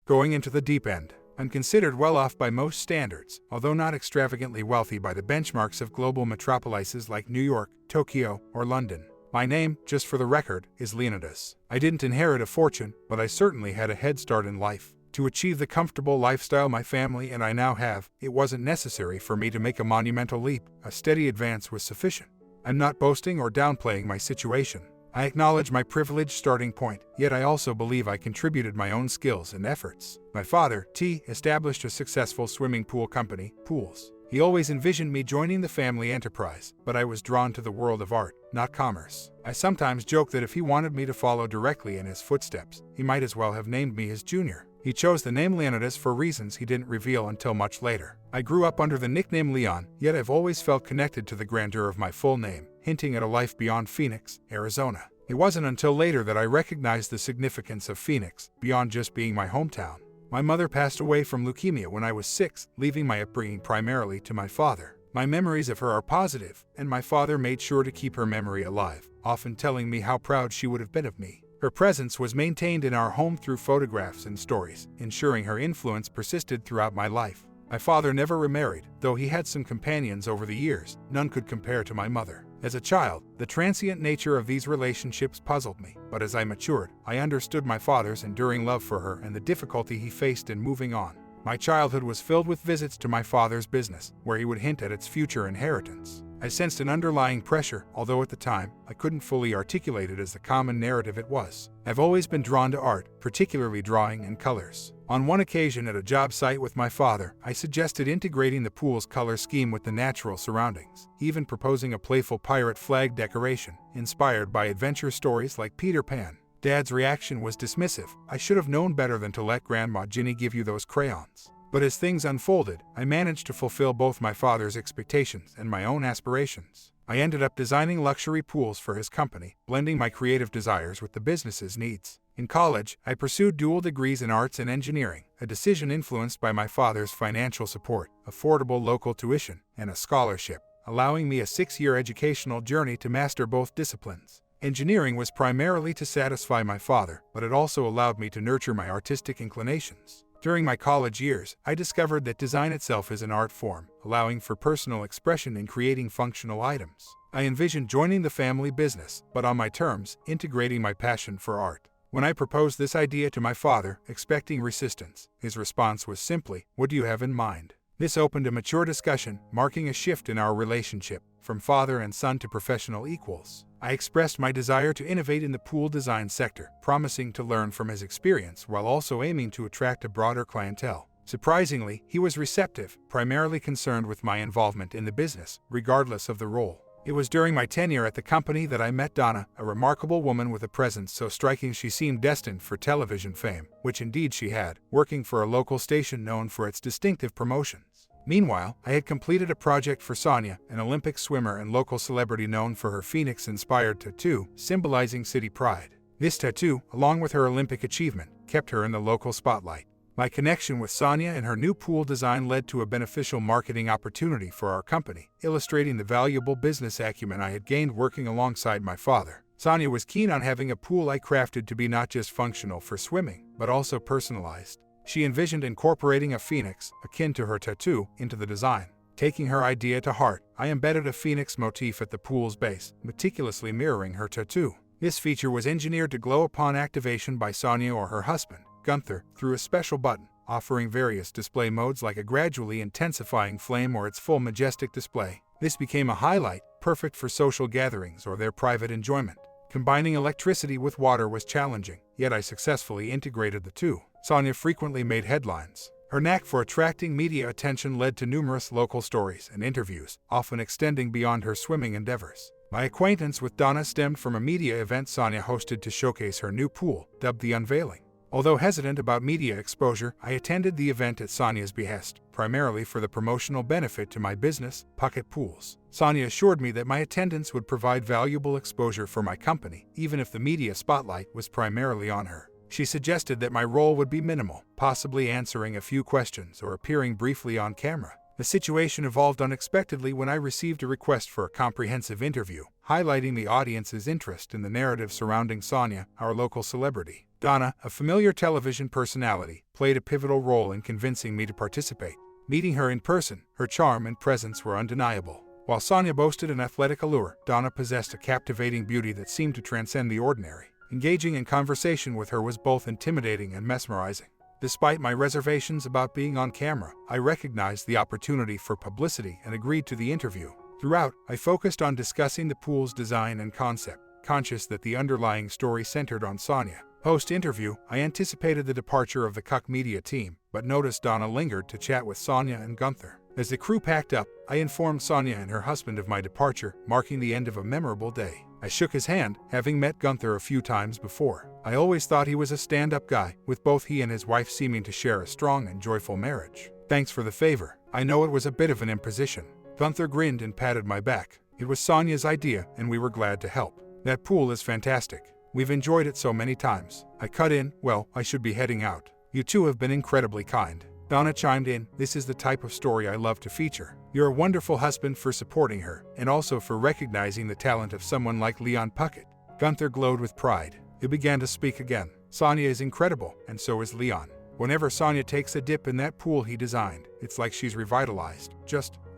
going into the deep end. I'm considered well off by most standards, although not extravagantly wealthy by the benchmarks of global metropolises like New York, Tokyo, or London. My name, just for the record, is Leonidas. I didn't inherit a fortune, but I certainly had a head start in life. To achieve the comfortable lifestyle my family and I now have, it wasn't necessary for me to make a monumental leap. A steady advance was sufficient. I'm not boasting or downplaying my situation. I acknowledge my privileged starting point, yet I also believe I contributed my own skills and efforts. My father, T, established a successful swimming pool company, Pools. He always envisioned me joining the family enterprise, but I was drawn to the world of art, not commerce. I sometimes joke that if he wanted me to follow directly in his footsteps, he might as well have named me his junior. He chose the name Leonidas for reasons he didn't reveal until much later. I grew up under the nickname Leon, yet I've always felt connected to the grandeur of my full name, hinting at a life beyond Phoenix, Arizona. It wasn't until later that I recognized the significance of Phoenix, beyond just being my hometown. My mother passed away from leukemia when I was 6, leaving my upbringing primarily to my father. My memories of her are positive, and my father made sure to keep her memory alive, often telling me how proud she would have been of me. Her presence was maintained in our home through photographs and stories, ensuring her influence persisted throughout my life. My father never remarried, though he had some companions over the years. None could compare to my mother. As a child, the transient nature of these relationships puzzled me, but as I matured, I understood my father's enduring love for her and the difficulty he faced in moving on. My childhood was filled with visits to my father's business, where he would hint at its future inheritance. I sensed an underlying pressure, although at the time, I couldn't fully articulate it as the common narrative it was. I've always been drawn to art, particularly drawing and colors. On one occasion at a job site with my father, I suggested integrating the pool's color scheme with the natural surroundings, even proposing a playful pirate flag decoration, inspired by adventure stories like Peter Pan. Dad's reaction was dismissive. I should have known better than to let Grandma Ginny give you those crayons. But as things unfolded, I managed to fulfill both my father's expectations and my own aspirations. I ended up designing luxury pools for his company, blending my creative desires with the business's needs. In college, I pursued dual degrees in arts and engineering, a decision influenced by my father's financial support, affordable local tuition, and a scholarship, allowing me a 6-year educational journey to master both disciplines. Engineering was primarily to satisfy my father, but it also allowed me to nurture my artistic inclinations. During my college years, I discovered that design itself is an art form, allowing for personal expression in creating functional items. I envisioned joining the family business, but on my terms, integrating my passion for art. When I proposed this idea to my father, expecting resistance, his response was simply, "What do you have in mind?" This opened a mature discussion, marking a shift in our relationship, from father and son to professional equals. I expressed my desire to innovate in the pool design sector, promising to learn from his experience while also aiming to attract a broader clientele. Surprisingly, he was receptive, primarily concerned with my involvement in the business, regardless of the role. It was during my tenure at the company that I met Donna, a remarkable woman with a presence so striking she seemed destined for television fame, which indeed she had, working for a local station known for its distinctive promotions. Meanwhile, I had completed a project for Sonia, an Olympic swimmer and local celebrity known for her Phoenix-inspired tattoo, symbolizing city pride. This tattoo, along with her Olympic achievement, kept her in the local spotlight. My connection with Sonia and her new pool design led to a beneficial marketing opportunity for our company, illustrating the valuable business acumen I had gained working alongside my father. Sonia was keen on having a pool I crafted to be not just functional for swimming, but also personalized. She envisioned incorporating a phoenix, akin to her tattoo, into the design. Taking her idea to heart, I embedded a phoenix motif at the pool's base, meticulously mirroring her tattoo. This feature was engineered to glow upon activation by Sonia or her husband, Gunther, through a special button, offering various display modes like a gradually intensifying flame or its full majestic display. This became a highlight, perfect for social gatherings or their private enjoyment. Combining electricity with water was challenging, yet I successfully integrated the two. Sonia frequently made headlines. Her knack for attracting media attention led to numerous local stories and interviews, often extending beyond her swimming endeavors. My acquaintance with Donna stemmed from a media event Sonia hosted to showcase her new pool, dubbed The Unveiling. Although hesitant about media exposure, I attended the event at Sonia's behest, primarily for the promotional benefit to my business, Pocket Pools. Sonia assured me that my attendance would provide valuable exposure for my company, even if the media spotlight was primarily on her. She suggested that my role would be minimal, possibly answering a few questions or appearing briefly on camera. The situation evolved unexpectedly when I received a request for a comprehensive interview, highlighting the audience's interest in the narrative surrounding Sonia, our local celebrity. Donna, a familiar television personality, played a pivotal role in convincing me to participate. Meeting her in person, her charm and presence were undeniable. While Sonia boasted an athletic allure, Donna possessed a captivating beauty that seemed to transcend the ordinary. Engaging in conversation with her was both intimidating and mesmerizing. Despite my reservations about being on camera, I recognized the opportunity for publicity and agreed to the interview. Throughout, I focused on discussing the pool's design and concept, conscious that the underlying story centered on Sonia. Post-interview, I anticipated the departure of the Cuck Media team, but noticed Donna lingered to chat with Sonia and Gunther. As the crew packed up, I informed Sonia and her husband of my departure, marking the end of a memorable day. I shook his hand, having met Gunther a few times before. I always thought he was a stand-up guy, with both he and his wife seeming to share a strong and joyful marriage. Thanks for the favor. I know it was a bit of an imposition. Gunther grinned and patted my back. It was Sonia's idea, and we were glad to help. That pool is fantastic. We've enjoyed it so many times. I cut in, well, I should be heading out. You two have been incredibly kind. Donna chimed in, this is the type of story I love to feature. You're a wonderful husband for supporting her, and also for recognizing the talent of someone like Leon Puckett. Gunther glowed with pride. He began to speak again. Sonia is incredible, and so is Leon. Whenever Sonia takes a dip in that pool he designed, it's like she's revitalized.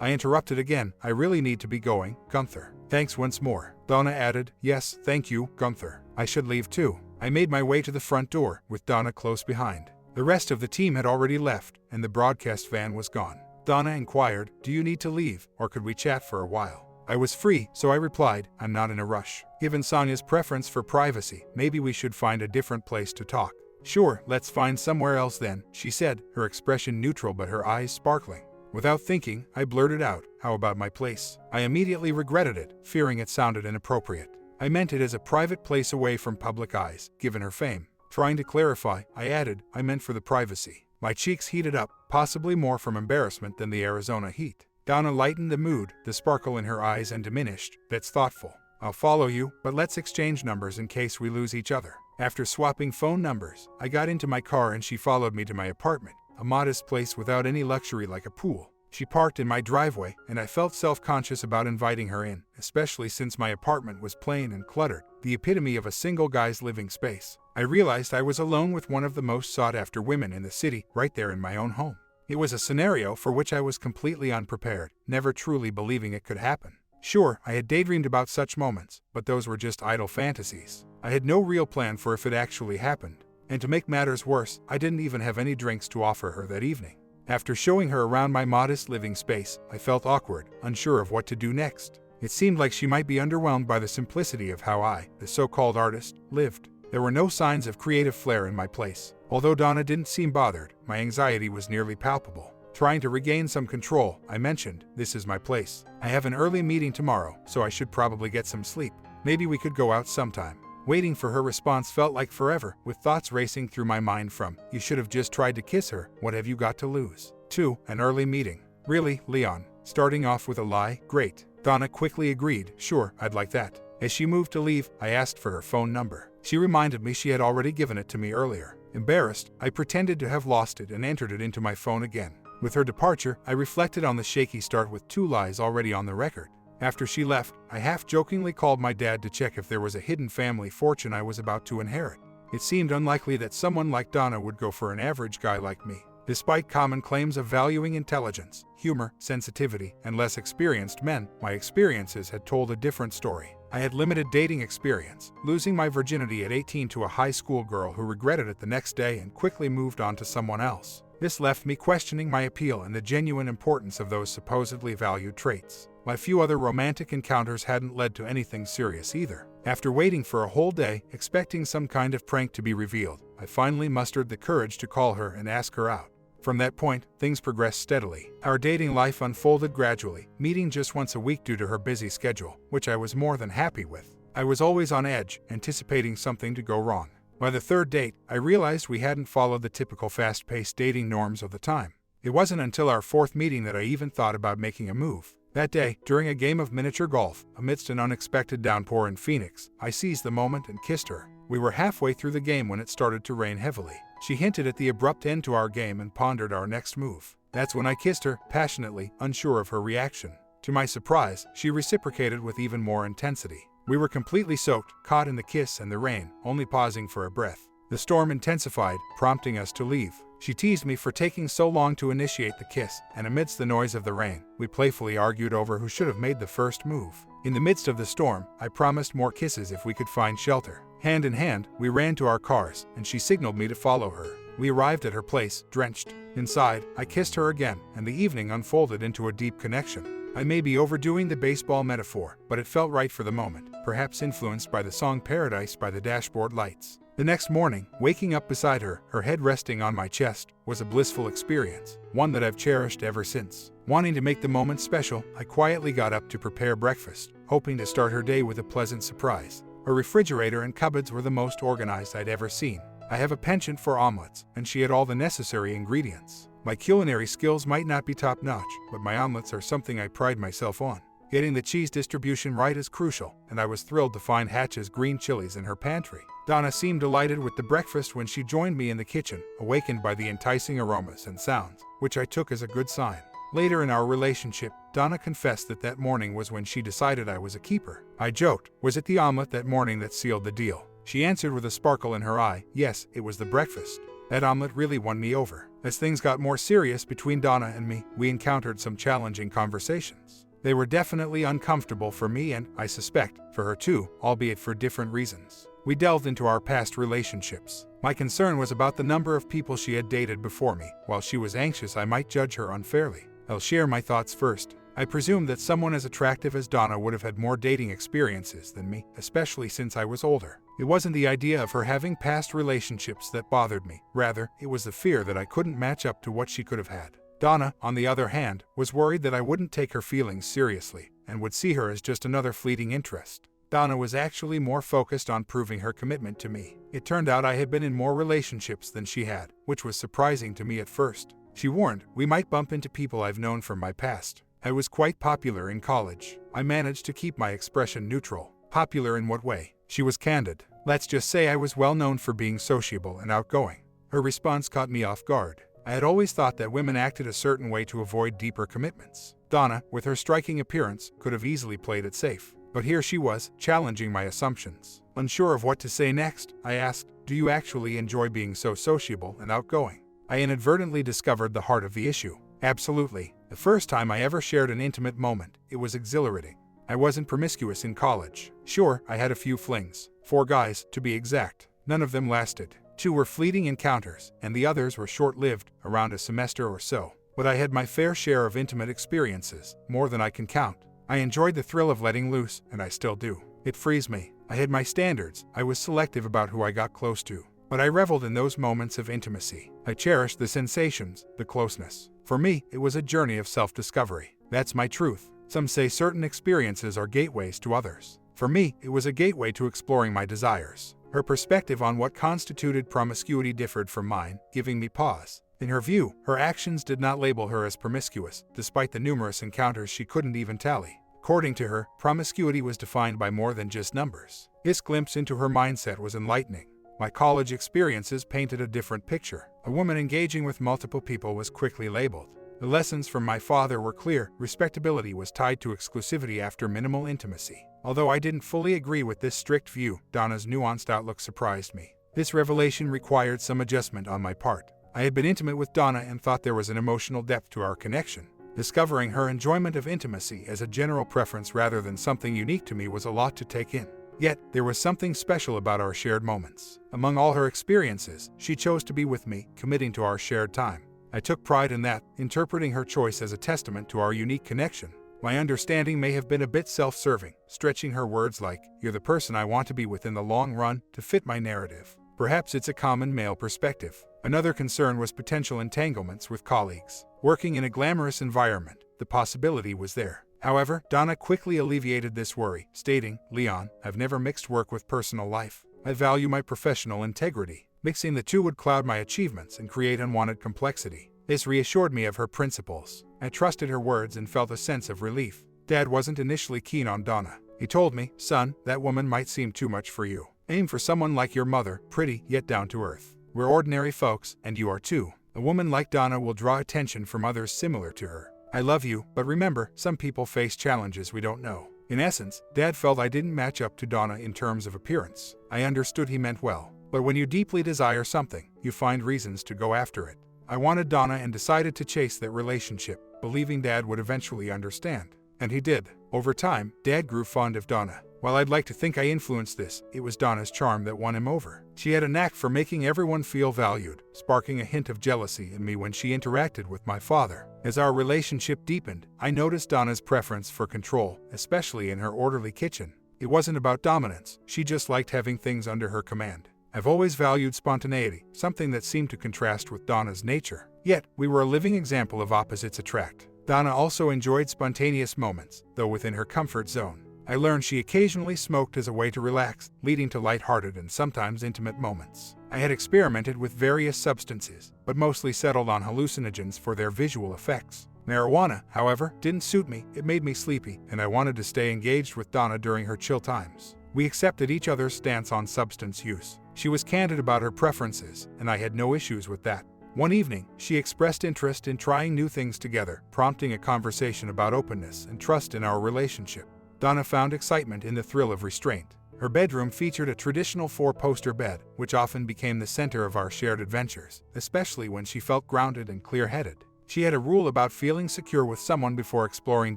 I interrupted again. I really need to be going, Gunther. Thanks once more. Donna added, yes, thank you, Gunther. I should leave too. I made my way to the front door, with Donna close behind. The rest of the team had already left, and the broadcast van was gone. Donna inquired, do you need to leave, or could we chat for a while? I was free, so I replied, I'm not in a rush. Given Sonia's preference for privacy, maybe we should find a different place to talk. Sure, let's find somewhere else then, she said, her expression neutral but her eyes sparkling. Without thinking, I blurted out, how about my place? I immediately regretted it, fearing it sounded inappropriate. I meant it as a private place away from public eyes, given her fame. Trying to clarify, I added, I meant for the privacy. My cheeks heated up, possibly more from embarrassment than the Arizona heat. Donna lightened the mood, the sparkle in her eyes and diminished. That's thoughtful. I'll follow you, but let's exchange numbers in case we lose each other. After swapping phone numbers, I got into my car and she followed me to my apartment, a modest place without any luxury like a pool. She parked in my driveway, and I felt self-conscious about inviting her in, especially since my apartment was plain and cluttered, the epitome of a single guy's living space. I realized I was alone with one of the most sought-after women in the city, right there in my own home. It was a scenario for which I was completely unprepared, never truly believing it could happen. Sure, I had daydreamed about such moments, but those were just idle fantasies. I had no real plan for if it actually happened. And to make matters worse, I didn't even have any drinks to offer her that evening. After showing her around my modest living space, I felt awkward, unsure of what to do next. It seemed like she might be underwhelmed by the simplicity of how I, the so-called artist, lived. There were no signs of creative flair in my place. Although Donna didn't seem bothered, my anxiety was nearly palpable. Trying to regain some control, I mentioned, this is my place. I have an early meeting tomorrow, so I should probably get some sleep. Maybe we could go out sometime. Waiting for her response felt like forever, with thoughts racing through my mind from, you should have just tried to kiss her, what have you got to lose? To, an early meeting. Really, Leon? Starting off with a lie? Great. Donna quickly agreed, sure, I'd like that. As she moved to leave, I asked for her phone number. She reminded me she had already given it to me earlier. Embarrassed, I pretended to have lost it and entered it into my phone again. With her departure, I reflected on the shaky start with 2 lies already on the record. After she left, I half-jokingly called my dad to check if there was a hidden family fortune I was about to inherit. It seemed unlikely that someone like Donna would go for an average guy like me. Despite common claims of valuing intelligence, humor, sensitivity, and less experienced men, my experiences had told a different story. I had limited dating experience, losing my virginity at 18 to a high school girl who regretted it the next day and quickly moved on to someone else. This left me questioning my appeal and the genuine importance of those supposedly valued traits. My few other romantic encounters hadn't led to anything serious either. After waiting for a whole day, expecting some kind of prank to be revealed, I finally mustered the courage to call her and ask her out. From that point, things progressed steadily. Our dating life unfolded gradually, meeting just once a week due to her busy schedule, which I was more than happy with. I was always on edge, anticipating something to go wrong. By the 3rd date, I realized we hadn't followed the typical fast-paced dating norms of the time. It wasn't until our 4th meeting that I even thought about making a move. That day, during a game of miniature golf, amidst an unexpected downpour in Phoenix, I seized the moment and kissed her. We were halfway through the game when it started to rain heavily. She hinted at the abrupt end to our game and pondered our next move. That's when I kissed her, passionately, unsure of her reaction. To my surprise, she reciprocated with even more intensity. We were completely soaked, caught in the kiss and the rain, only pausing for a breath. The storm intensified, prompting us to leave. She teased me for taking so long to initiate the kiss, and amidst the noise of the rain, we playfully argued over who should have made the first move. In the midst of the storm, I promised more kisses if we could find shelter. Hand in hand, we ran to our cars, and she signaled me to follow her. We arrived at her place, drenched. Inside, I kissed her again, and the evening unfolded into a deep connection. I may be overdoing the baseball metaphor, but it felt right for the moment, perhaps influenced by the song Paradise by the Dashboard Lights. The next morning, waking up beside her, her head resting on my chest, was a blissful experience, one that I've cherished ever since. Wanting to make the moment special, I quietly got up to prepare breakfast, hoping to start her day with a pleasant surprise. Her refrigerator and cupboards were the most organized I'd ever seen. I have a penchant for omelets, and she had all the necessary ingredients. My culinary skills might not be top-notch, but my omelets are something I pride myself on. Getting the cheese distribution right is crucial, and I was thrilled to find Hatch's green chilies in her pantry. Donna seemed delighted with the breakfast when she joined me in the kitchen, awakened by the enticing aromas and sounds, which I took as a good sign. Later in our relationship, Donna confessed that morning was when she decided I was a keeper. I joked, was it the omelet that morning that sealed the deal? She answered with a sparkle in her eye, yes, it was the breakfast. That omelet really won me over. As things got more serious between Donna and me, we encountered some challenging conversations. They were definitely uncomfortable for me and, I suspect, for her too, albeit for different reasons. We delved into our past relationships. My concern was about the number of people she had dated before me, while she was anxious I might judge her unfairly. I'll share my thoughts first. I presumed that someone as attractive as Donna would have had more dating experiences than me, especially since I was older. It wasn't the idea of her having past relationships that bothered me. Rather, it was the fear that I couldn't match up to what she could have had. Donna, on the other hand, was worried that I wouldn't take her feelings seriously, and would see her as just another fleeting interest. Donna was actually more focused on proving her commitment to me. It turned out I had been in more relationships than she had, which was surprising to me at first. She warned, we might bump into people I've known from my past. I was quite popular in college. I managed to keep my expression neutral. Popular in what way? She was candid. Let's just say I was well known for being sociable and outgoing. Her response caught me off guard. I had always thought that women acted a certain way to avoid deeper commitments. Donna, with her striking appearance, could have easily played it safe. But here she was, challenging my assumptions. Unsure of what to say next, I asked, do you actually enjoy being so sociable and outgoing? I inadvertently discovered the heart of the issue. Absolutely. The first time I ever shared an intimate moment, it was exhilarating. I wasn't promiscuous in college. Sure, I had a few flings. 4 guys, to be exact. None of them lasted. 2 were fleeting encounters, and the others were short-lived, around a semester or so. But I had my fair share of intimate experiences, more than I can count. I enjoyed the thrill of letting loose, and I still do. It frees me. I had my standards. I was selective about who I got close to. But I reveled in those moments of intimacy. I cherished the sensations, the closeness. For me, it was a journey of self-discovery. That's my truth. Some say certain experiences are gateways to others. For me, it was a gateway to exploring my desires. Her perspective on what constituted promiscuity differed from mine, giving me pause. In her view, her actions did not label her as promiscuous, despite the numerous encounters she couldn't even tally. According to her, promiscuity was defined by more than just numbers. This glimpse into her mindset was enlightening. My college experiences painted a different picture. A woman engaging with multiple people was quickly labeled. The lessons from my father were clear. Respectability was tied to exclusivity after minimal intimacy. Although I didn't fully agree with this strict view, Donna's nuanced outlook surprised me. This revelation required some adjustment on my part. I had been intimate with Donna and thought there was an emotional depth to our connection. Discovering her enjoyment of intimacy as a general preference rather than something unique to me was a lot to take in. Yet, there was something special about our shared moments. Among all her experiences, she chose to be with me, committing to our shared time. I took pride in that, interpreting her choice as a testament to our unique connection. My understanding may have been a bit self-serving, stretching her words like, "You're the person I want to be with in the long run," to fit my narrative. Perhaps it's a common male perspective. Another concern was potential entanglements with colleagues. Working in a glamorous environment, the possibility was there. However, Donna quickly alleviated this worry, stating, "Leon, I've never mixed work with personal life. I value my professional integrity. Mixing the two would cloud my achievements and create unwanted complexity." This reassured me of her principles. I trusted her words and felt a sense of relief. Dad wasn't initially keen on Donna. He told me, "Son, that woman might seem too much for you. Aim for someone like your mother, pretty yet down to earth. We're ordinary folks, and you are too. A woman like Donna will draw attention from others similar to her. I love you, but remember, some people face challenges we don't know." In essence, Dad felt I didn't match up to Donna in terms of appearance. I understood he meant well. But when you deeply desire something, you find reasons to go after it. I wanted Donna and decided to chase that relationship, believing Dad would eventually understand. And he did. Over time, Dad grew fond of Donna. While I'd like to think I influenced this, it was Donna's charm that won him over. She had a knack for making everyone feel valued, sparking a hint of jealousy in me when she interacted with my father. As our relationship deepened, I noticed Donna's preference for control, especially in her orderly kitchen. It wasn't about dominance, she just liked having things under her command. I've always valued spontaneity, something that seemed to contrast with Donna's nature. Yet, we were a living example of opposites attract. Donna also enjoyed spontaneous moments, though within her comfort zone. I learned she occasionally smoked as a way to relax, leading to lighthearted and sometimes intimate moments. I had experimented with various substances, but mostly settled on hallucinogens for their visual effects. Marijuana, however, didn't suit me, it made me sleepy, and I wanted to stay engaged with Donna during her chill times. We accepted each other's stance on substance use. She was candid about her preferences, and I had no issues with that. One evening, she expressed interest in trying new things together, prompting a conversation about openness and trust in our relationship. Donna found excitement in the thrill of restraint. Her bedroom featured a traditional 4-poster bed, which often became the center of our shared adventures, especially when she felt grounded and clear-headed. She had a rule about feeling secure with someone before exploring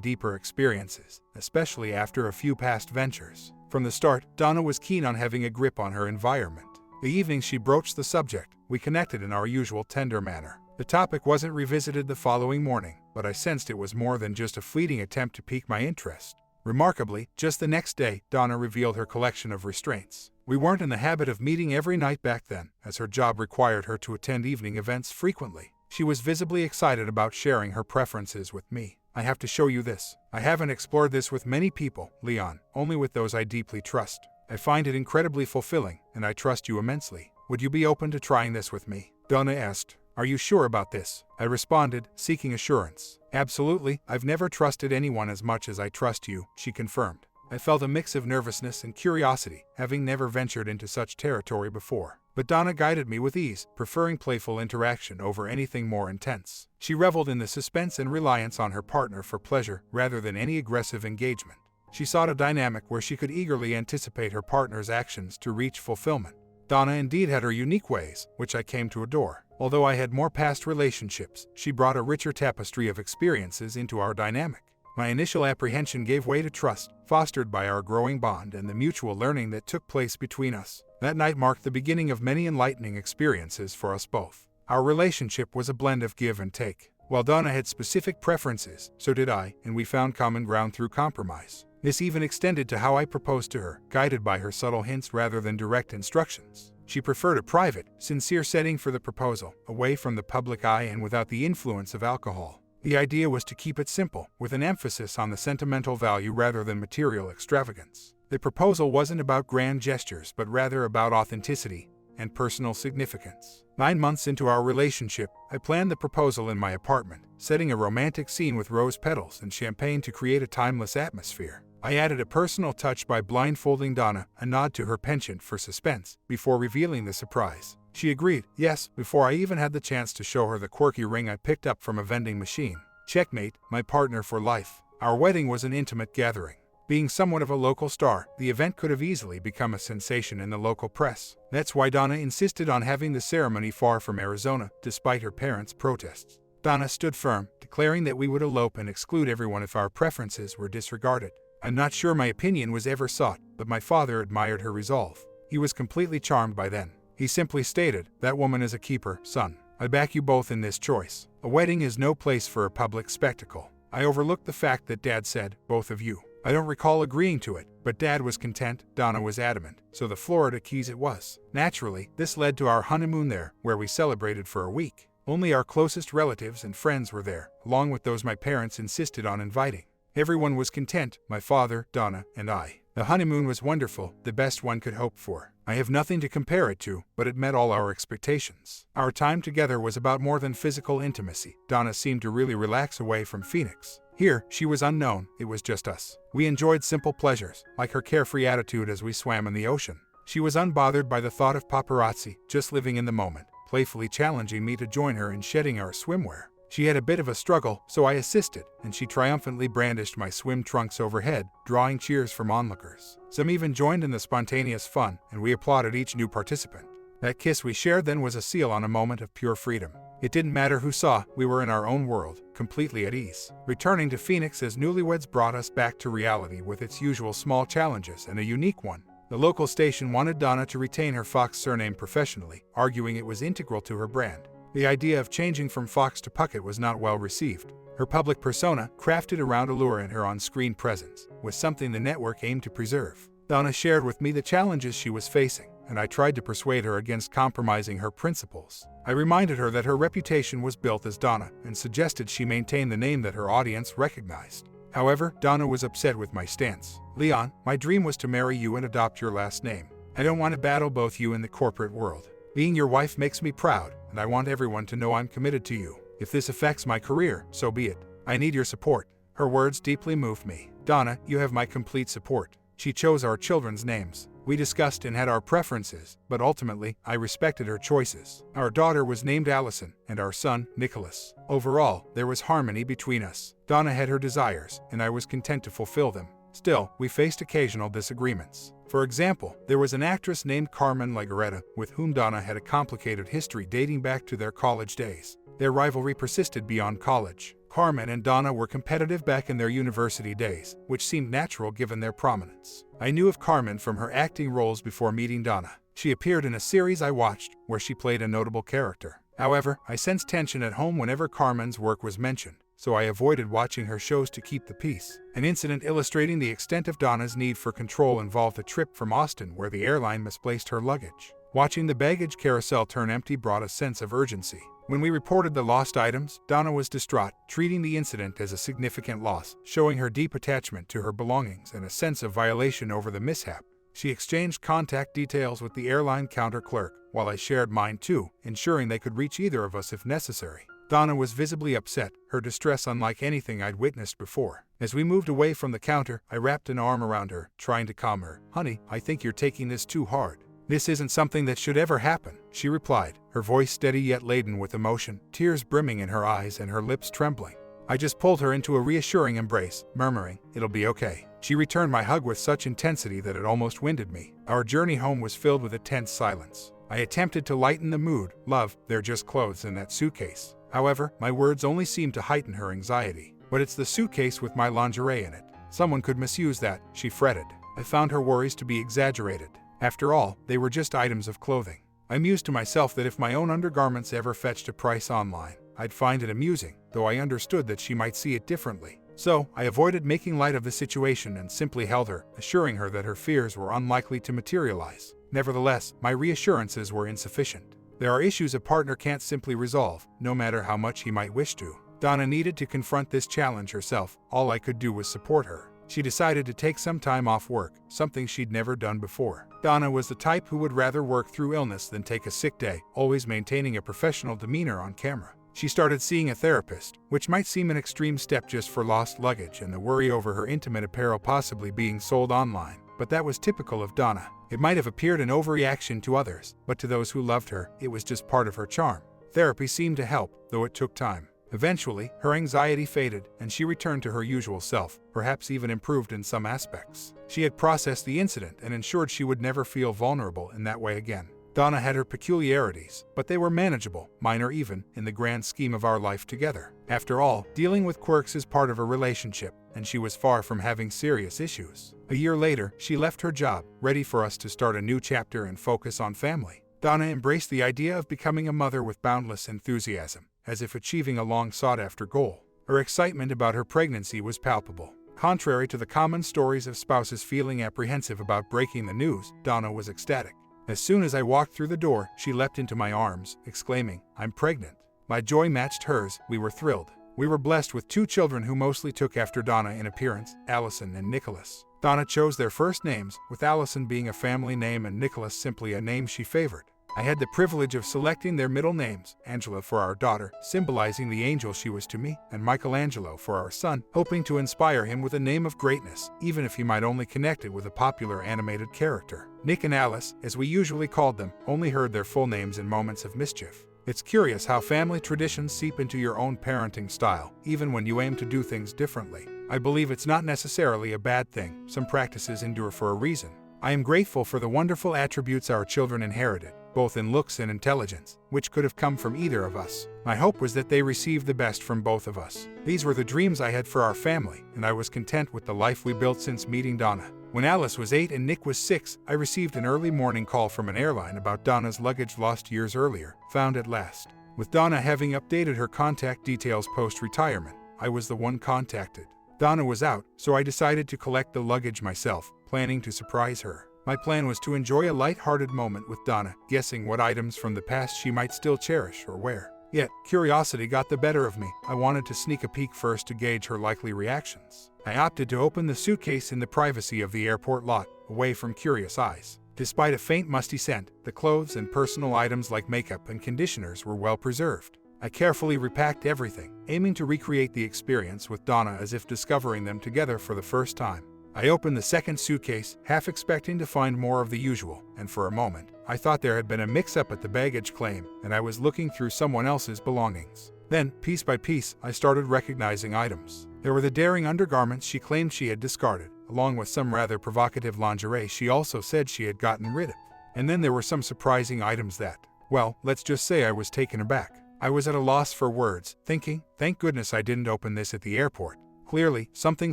deeper experiences, especially after a few past ventures. From the start, Donna was keen on having a grip on her environment. The evening she broached the subject, we connected in our usual tender manner. The topic wasn't revisited the following morning, but I sensed it was more than just a fleeting attempt to pique my interest. Remarkably, just the next day, Donna revealed her collection of restraints. We weren't in the habit of meeting every night back then, as her job required her to attend evening events frequently. She was visibly excited about sharing her preferences with me. I have to show you this. I haven't explored this with many people, Leon, only with those I deeply trust. I find it incredibly fulfilling, and I trust you immensely. Would you be open to trying this with me? Donna asked. Are you sure about this? I responded, seeking assurance. Absolutely, I've never trusted anyone as much as I trust you, she confirmed. I felt a mix of nervousness and curiosity, having never ventured into such territory before. But Donna guided me with ease, preferring playful interaction over anything more intense. She reveled in the suspense and reliance on her partner for pleasure rather than any aggressive engagement. She sought a dynamic where she could eagerly anticipate her partner's actions to reach fulfillment. Donna indeed had her unique ways, which I came to adore. Although I had more past relationships, she brought a richer tapestry of experiences into our dynamic. My initial apprehension gave way to trust, fostered by our growing bond and the mutual learning that took place between us. That night marked the beginning of many enlightening experiences for us both. Our relationship was a blend of give and take. While Donna had specific preferences, so did I, and we found common ground through compromise. This even extended to how I proposed to her, guided by her subtle hints rather than direct instructions. She preferred a private, sincere setting for the proposal, away from the public eye and without the influence of alcohol. The idea was to keep it simple, with an emphasis on the sentimental value rather than material extravagance. The proposal wasn't about grand gestures but rather about authenticity and personal significance. 9 months into our relationship, I planned the proposal in my apartment, setting a romantic scene with rose petals and champagne to create a timeless atmosphere. I added a personal touch by blindfolding Donna, a nod to her penchant for suspense, before revealing the surprise. She agreed, yes, before I even had the chance to show her the quirky ring I picked up from a vending machine. Checkmate, my partner for life. Our wedding was an intimate gathering. Being somewhat of a local star, the event could have easily become a sensation in the local press. That's why Donna insisted on having the ceremony far from Arizona, despite her parents' protests. Donna stood firm, declaring that we would elope and exclude everyone if our preferences were disregarded. I'm not sure my opinion was ever sought, but my father admired her resolve. He was completely charmed by then. He simply stated, "That woman is a keeper, son. I back you both in this choice. A wedding is no place for a public spectacle." I overlooked the fact that Dad said, "Both of you." I don't recall agreeing to it, but Dad was content, Donna was adamant, so the Florida Keys it was. Naturally, this led to our honeymoon there, where we celebrated for a week. Only our closest relatives and friends were there, along with those my parents insisted on inviting. Everyone was content, my father, Donna, and I. The honeymoon was wonderful, the best one could hope for. I have nothing to compare it to, but it met all our expectations. Our time together was about more than physical intimacy. Donna seemed to really relax away from Phoenix. Here, she was unknown, it was just us. We enjoyed simple pleasures, like her carefree attitude as we swam in the ocean. She was unbothered by the thought of paparazzi, just living in the moment, playfully challenging me to join her in shedding our swimwear. She had a bit of a struggle, so I assisted, and she triumphantly brandished my swim trunks overhead, drawing cheers from onlookers. Some even joined in the spontaneous fun, and we applauded each new participant. That kiss we shared then was a seal on a moment of pure freedom. It didn't matter who saw, we were in our own world, completely at ease. Returning to Phoenix as newlyweds brought us back to reality with its usual small challenges and a unique one. The local station wanted Donna to retain her Fox surname professionally, arguing it was integral to her brand. The idea of changing from Fox to Puckett was not well received. Her public persona, crafted around allure and her on-screen presence, was something the network aimed to preserve. Donna shared with me the challenges she was facing, and I tried to persuade her against compromising her principles. I reminded her that her reputation was built as Donna and suggested she maintain the name that her audience recognized. However, Donna was upset with my stance. "Leon, my dream was to marry you and adopt your last name. I don't want to battle both you and the corporate world. Being your wife makes me proud, and I want everyone to know I'm committed to you. If this affects my career, so be it. I need your support." Her words deeply moved me. "Donna, you have my complete support." She chose our children's names. We discussed and had our preferences, but ultimately, I respected her choices. Our daughter was named Allison, and our son, Nicholas. Overall, there was harmony between us. Donna had her desires, and I was content to fulfill them. Still, we faced occasional disagreements. For example, there was an actress named Carmen Legarreta, with whom Donna had a complicated history dating back to their college days. Their rivalry persisted beyond college. Carmen and Donna were competitive back in their university days, which seemed natural given their prominence. I knew of Carmen from her acting roles before meeting Donna. She appeared in a series I watched, where she played a notable character. However, I sensed tension at home whenever Carmen's work was mentioned, so I avoided watching her shows to keep the peace. An incident illustrating the extent of Donna's need for control involved a trip from Austin where the airline misplaced her luggage. Watching the baggage carousel turn empty brought a sense of urgency. When we reported the lost items, Donna was distraught, treating the incident as a significant loss, showing her deep attachment to her belongings and a sense of violation over the mishap. She exchanged contact details with the airline counter clerk, while I shared mine too, ensuring they could reach either of us if necessary. Donna was visibly upset, her distress unlike anything I'd witnessed before. As we moved away from the counter, I wrapped an arm around her, trying to calm her. "Honey, I think you're taking this too hard. This isn't something that should ever happen," she replied, her voice steady yet laden with emotion, tears brimming in her eyes and her lips trembling. I just pulled her into a reassuring embrace, murmuring, "It'll be okay." She returned my hug with such intensity that it almost winded me. Our journey home was filled with a tense silence. I attempted to lighten the mood. "Love, they're just clothes in that suitcase." However, my words only seemed to heighten her anxiety. "But it's the suitcase with my lingerie in it. Someone could misuse that," she fretted. I found her worries to be exaggerated. After all, they were just items of clothing. I mused to myself that if my own undergarments ever fetched a price online, I'd find it amusing, though I understood that she might see it differently. So, I avoided making light of the situation and simply held her, assuring her that her fears were unlikely to materialize. Nevertheless, my reassurances were insufficient. There are issues a partner can't simply resolve, no matter how much he might wish to. Donna needed to confront this challenge herself. All I could do was support her. She decided to take some time off work, something she'd never done before. Donna was the type who would rather work through illness than take a sick day, always maintaining a professional demeanor on camera. She started seeing a therapist, which might seem an extreme step just for lost luggage and the worry over her intimate apparel possibly being sold online. But that was typical of Donna. It might have appeared an overreaction to others, but to those who loved her, it was just part of her charm. Therapy seemed to help, though it took time. Eventually, her anxiety faded, and she returned to her usual self, perhaps even improved in some aspects. She had processed the incident and ensured she would never feel vulnerable in that way again. Donna had her peculiarities, but they were manageable, minor even, in the grand scheme of our life together. After all, dealing with quirks is part of a relationship, and she was far from having serious issues. A year later, she left her job, ready for us to start a new chapter and focus on family. Donna embraced the idea of becoming a mother with boundless enthusiasm, as if achieving a long sought-after goal. Her excitement about her pregnancy was palpable. Contrary to the common stories of spouses feeling apprehensive about breaking the news, Donna was ecstatic. As soon as I walked through the door, she leapt into my arms, exclaiming, "I'm pregnant." My joy matched hers. We were thrilled. We were blessed with 2 children who mostly took after Donna in appearance, Allison and Nicholas. Donna chose their first names, with Allison being a family name and Nicholas simply a name she favored. I had the privilege of selecting their middle names, Angela for our daughter, symbolizing the angel she was to me, and Michelangelo for our son, hoping to inspire him with a name of greatness, even if he might only connect it with a popular animated character. Nick and Alice, as we usually called them, only heard their full names in moments of mischief. It's curious how family traditions seep into your own parenting style, even when you aim to do things differently. I believe it's not necessarily a bad thing. Some practices endure for a reason. I am grateful for the wonderful attributes our children inherited, both in looks and intelligence, which could have come from either of us. My hope was that they received the best from both of us. These were the dreams I had for our family, and I was content with the life we built since meeting Donna. When Alice was 8 and Nick was 6, I received an early morning call from an airline about Donna's luggage lost years earlier, found at last. With Donna having updated her contact details post-retirement, I was the one contacted. Donna was out, so I decided to collect the luggage myself, planning to surprise her. My plan was to enjoy a light-hearted moment with Donna, guessing what items from the past she might still cherish or wear. Yet, curiosity got the better of me. I wanted to sneak a peek first to gauge her likely reactions. I opted to open the suitcase in the privacy of the airport lot, away from curious eyes. Despite a faint musty scent, the clothes and personal items like makeup and conditioners were well preserved. I carefully repacked everything, aiming to recreate the experience with Donna as if discovering them together for the first time. I opened the second suitcase, half expecting to find more of the usual, and for a moment, I thought there had been a mix-up at the baggage claim, and I was looking through someone else's belongings. Then, piece by piece, I started recognizing items. There were the daring undergarments she claimed she had discarded, along with some rather provocative lingerie she also said she had gotten rid of. And then there were some surprising items that, well, let's just say I was taken aback. I was at a loss for words, thinking, thank goodness I didn't open this at the airport. Clearly, something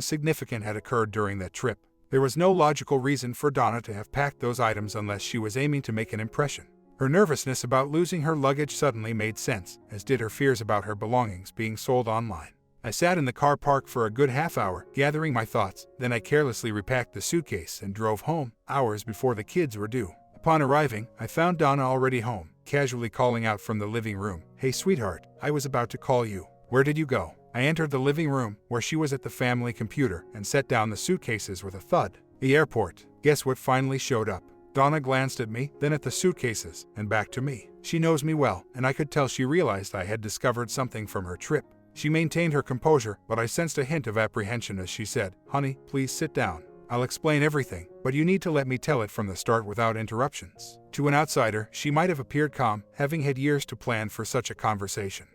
significant had occurred during that trip. There was no logical reason for Donna to have packed those items unless she was aiming to make an impression. Her nervousness about losing her luggage suddenly made sense, as did her fears about her belongings being sold online. I sat in the car park for a good half hour, gathering my thoughts, then I carelessly repacked the suitcase and drove home, hours before the kids were due. Upon arriving, I found Donna already home, casually calling out from the living room, "Hey sweetheart, I was about to call you. Where did you go?" I entered the living room, where she was at the family computer, and set down the suitcases with a thud. The airport. Guess what finally showed up? Donna glanced at me, then at the suitcases, and back to me. She knows me well, and I could tell she realized I had discovered something from her trip. She maintained her composure, but I sensed a hint of apprehension as she said, "Honey, please sit down. I'll explain everything, but you need to let me tell it from the start without interruptions." To an outsider, she might have appeared calm, having had years to plan for such a conversation.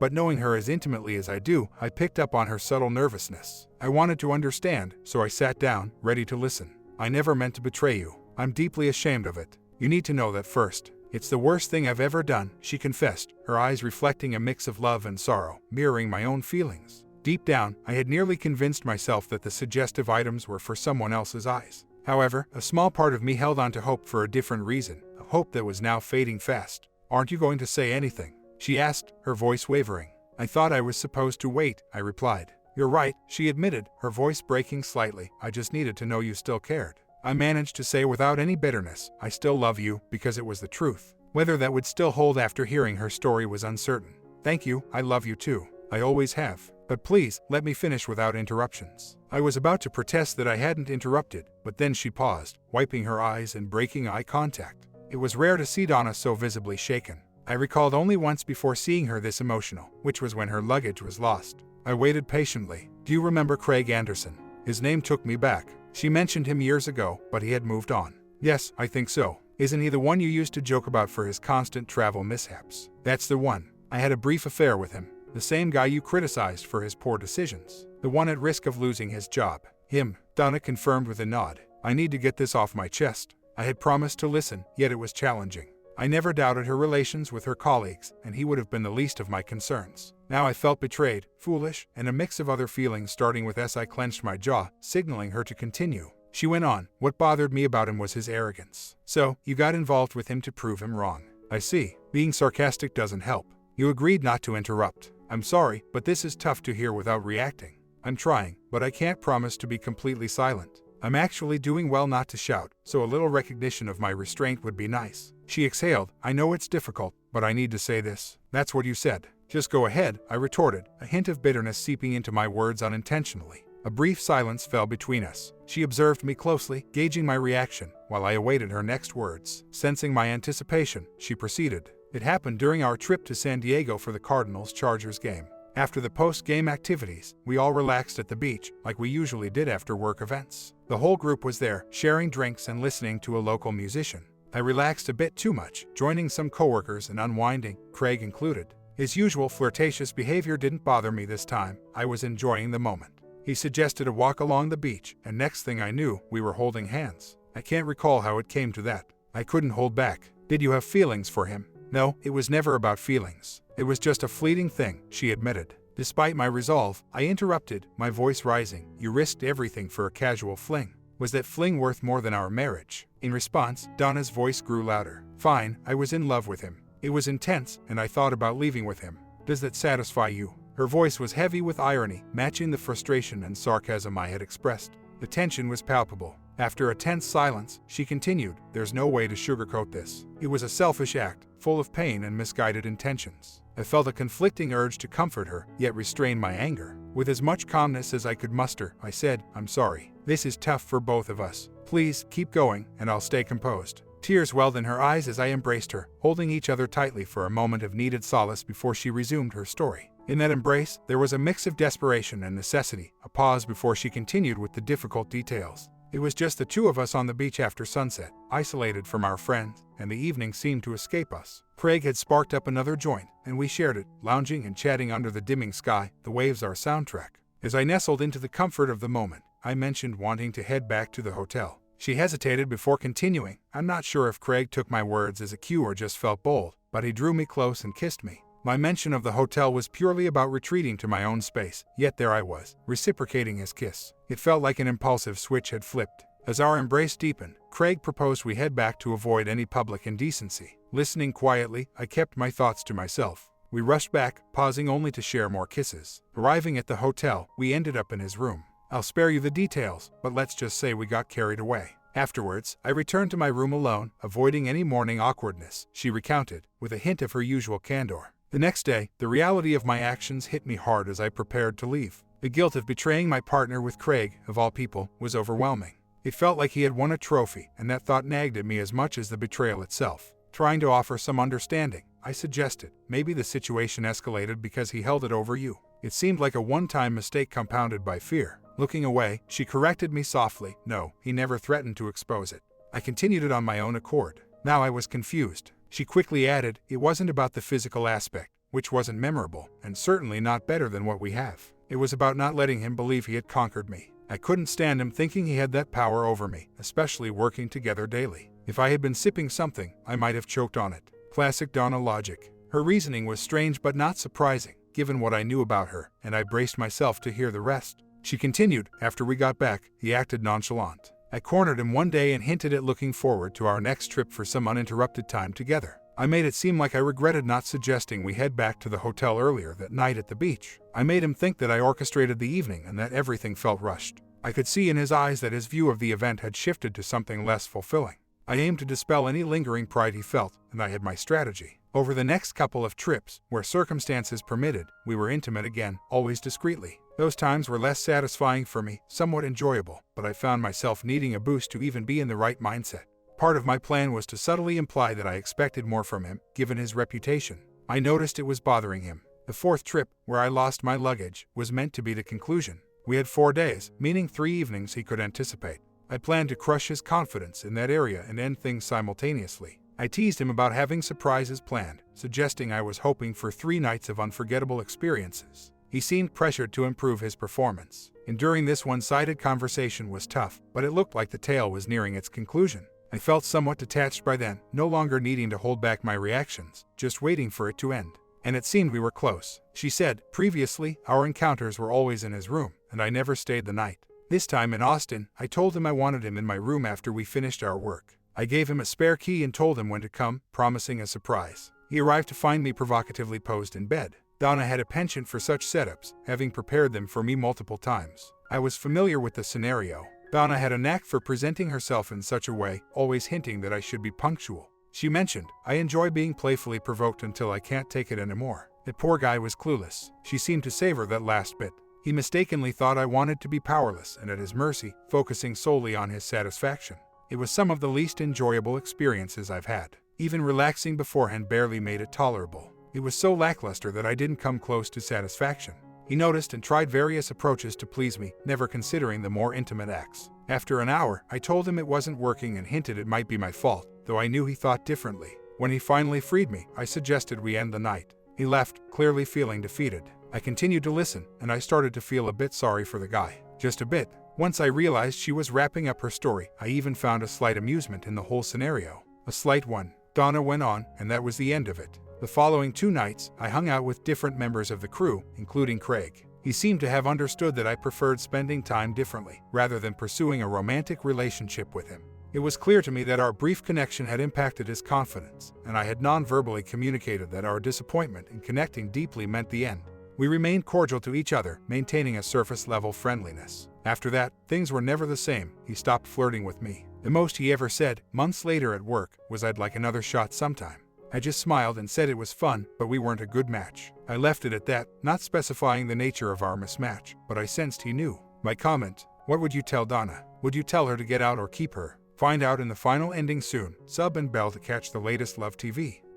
But knowing her as intimately as I do, I picked up on her subtle nervousness. I wanted to understand, so I sat down, ready to listen. "I never meant to betray you. I'm deeply ashamed of it. You need to know that first. It's the worst thing I've ever done," she confessed, her eyes reflecting a mix of love and sorrow, mirroring my own feelings. Deep down, I had nearly convinced myself that the suggestive items were for someone else's eyes. However, a small part of me held on to hope for a different reason, a hope that was now fading fast. "Aren't you going to say anything?" she asked, her voice wavering. "I thought I was supposed to wait," I replied. "You're right," she admitted, her voice breaking slightly. "I just needed to know you still cared." I managed to say without any bitterness, "I still love you," because it was the truth. Whether that would still hold after hearing her story was uncertain. "Thank you, I love you too. I always have. But please, let me finish without interruptions." I was about to protest that I hadn't interrupted, but then she paused, wiping her eyes and breaking eye contact. It was rare to see Donna so visibly shaken. I recalled only once before seeing her this emotional, which was when her luggage was lost. I waited patiently. "Do you remember Craig Anderson?" His name took me back. She mentioned him years ago, but he had moved on. "Yes, I think so. Isn't he the one you used to joke about for his constant travel mishaps?" "That's the one. I had a brief affair with him. The same guy you criticized for his poor decisions. The one at risk of losing his job." "Him," Donna confirmed with a nod. "I need to get this off my chest." I had promised to listen, yet it was challenging. I never doubted her relations with her colleagues, and he would have been the least of my concerns. Now I felt betrayed, foolish, and a mix of other feelings starting with as I clenched my jaw, signaling her to continue. She went on, "What bothered me about him was his arrogance. So, you got involved with him to prove him wrong. I see. Being sarcastic doesn't help. You agreed not to interrupt. I'm sorry, but this is tough to hear without reacting. I'm trying, but I can't promise to be completely silent. I'm actually doing well not to shout, so a little recognition of my restraint would be nice." She exhaled. "I know it's difficult, but I need to say this." "That's what you said." "Just go ahead," I retorted, a hint of bitterness seeping into my words unintentionally. A brief silence fell between us. She observed me closely, gauging my reaction, while I awaited her next words. Sensing my anticipation, she proceeded. "It happened during our trip to San Diego for the Cardinals-Chargers game. After the post-game activities, we all relaxed at the beach, like we usually did after work events. The whole group was there, sharing drinks and listening to a local musician. I relaxed a bit too much, joining some coworkers and unwinding, Craig included. His usual flirtatious behavior didn't bother me this time. I was enjoying the moment. He suggested a walk along the beach, and next thing I knew, we were holding hands. I can't recall how it came to that. I couldn't hold back. Did you have feelings for him? No, it was never about feelings. It was just a fleeting thing, she admitted. Despite my resolve, I interrupted, my voice rising. You risked everything for a casual fling. Was that fling worth more than our marriage? In response, Donna's voice grew louder. Fine, I was in love with him. It was intense, and I thought about leaving with him. Does that satisfy you? Her voice was heavy with irony, matching the frustration and sarcasm I had expressed. The tension was palpable. After a tense silence, she continued, there's no way to sugarcoat this. It was a selfish act, full of pain and misguided intentions. I felt a conflicting urge to comfort her, yet restrain my anger. With as much calmness as I could muster, I said, I'm sorry. This is tough for both of us. Please, keep going, and I'll stay composed. Tears welled in her eyes as I embraced her, holding each other tightly for a moment of needed solace before she resumed her story. In that embrace, there was a mix of desperation and necessity, a pause before she continued with the difficult details. It was just the two of us on the beach after sunset, isolated from our friends, and the evening seemed to escape us. Craig had sparked up another joint, and we shared it, lounging and chatting under the dimming sky, the waves our soundtrack. As I nestled into the comfort of the moment, I mentioned wanting to head back to the hotel. She hesitated before continuing. I'm not sure if Craig took my words as a cue or just felt bold, but he drew me close and kissed me. My mention of the hotel was purely about retreating to my own space, yet there I was, reciprocating his kiss. It felt like an impulsive switch had flipped. As our embrace deepened, Craig proposed we head back to avoid any public indecency. Listening quietly, I kept my thoughts to myself. We rushed back, pausing only to share more kisses. Arriving at the hotel, we ended up in his room. I'll spare you the details, but let's just say we got carried away. Afterwards, I returned to my room alone, avoiding any morning awkwardness, she recounted, with a hint of her usual candor. The next day, the reality of my actions hit me hard as I prepared to leave. The guilt of betraying my partner with Craig, of all people, was overwhelming. It felt like he had won a trophy, and that thought nagged at me as much as the betrayal itself. Trying to offer some understanding, I suggested, maybe the situation escalated because he held it over you. It seemed like a one-time mistake compounded by fear. Looking away, she corrected me softly. No, he never threatened to expose it. I continued it on my own accord. Now I was confused. She quickly added, it wasn't about the physical aspect, which wasn't memorable, and certainly not better than what we have. It was about not letting him believe he had conquered me. I couldn't stand him thinking he had that power over me, especially working together daily. If I had been sipping something, I might have choked on it. Classic Donna logic. Her reasoning was strange but not surprising, given what I knew about her, and I braced myself to hear the rest. She continued, after we got back, he acted nonchalant. I cornered him one day and hinted at looking forward to our next trip for some uninterrupted time together. I made it seem like I regretted not suggesting we head back to the hotel earlier that night at the beach. I made him think that I orchestrated the evening and that everything felt rushed. I could see in his eyes that his view of the event had shifted to something less fulfilling. I aimed to dispel any lingering pride he felt, and I had my strategy. Over the next couple of trips, where circumstances permitted, we were intimate again, always discreetly. Those times were less satisfying for me, somewhat enjoyable, but I found myself needing a boost to even be in the right mindset. Part of my plan was to subtly imply that I expected more from him, given his reputation. I noticed it was bothering him. The fourth trip, where I lost my luggage, was meant to be the conclusion. We had 4 days, meaning 3 evenings he could anticipate. I planned to crush his confidence in that area and end things simultaneously. I teased him about having surprises planned, suggesting I was hoping for 3 nights of unforgettable experiences. He seemed pressured to improve his performance. Enduring this one-sided conversation was tough, but it looked like the tale was nearing its conclusion. I felt somewhat detached by then, no longer needing to hold back my reactions, just waiting for it to end. And it seemed we were close. She said, previously, our encounters were always in his room, and I never stayed the night. This time in Austin, I told him I wanted him in my room after we finished our work. I gave him a spare key and told him when to come, promising a surprise. He arrived to find me provocatively posed in bed. Donna had a penchant for such setups, having prepared them for me multiple times. I was familiar with the scenario. Donna had a knack for presenting herself in such a way, always hinting that I should be punctual. She mentioned, I enjoy being playfully provoked until I can't take it anymore. The poor guy was clueless. She seemed to savor that last bit. He mistakenly thought I wanted to be powerless and at his mercy, focusing solely on his satisfaction. It was some of the least enjoyable experiences I've had. Even relaxing beforehand barely made it tolerable. It was so lackluster that I didn't come close to satisfaction. He noticed and tried various approaches to please me, never considering the more intimate acts. After an hour, I told him it wasn't working and hinted it might be my fault, though I knew he thought differently. When he finally freed me, I suggested we end the night. He left, clearly feeling defeated. I continued to listen, and I started to feel a bit sorry for the guy. Just a bit. Once I realized she was wrapping up her story, I even found a slight amusement in the whole scenario. A slight one. Donna went on, and that was the end of it. The following 2 nights, I hung out with different members of the crew, including Craig. He seemed to have understood that I preferred spending time differently, rather than pursuing a romantic relationship with him. It was clear to me that our brief connection had impacted his confidence, and I had non-verbally communicated that our disappointment in connecting deeply meant the end. We remained cordial to each other, maintaining a surface-level friendliness. After that, things were never the same. He stopped flirting with me. The most he ever said, months later at work, was I'd like another shot sometime. I just smiled and said it was fun, but we weren't a good match. I left it at that, not specifying the nature of our mismatch, but I sensed he knew. My comment: what would you tell Donna? Would you tell her to get out or keep her? Find out in the final ending soon. Sub and bell to catch the latest Love TV.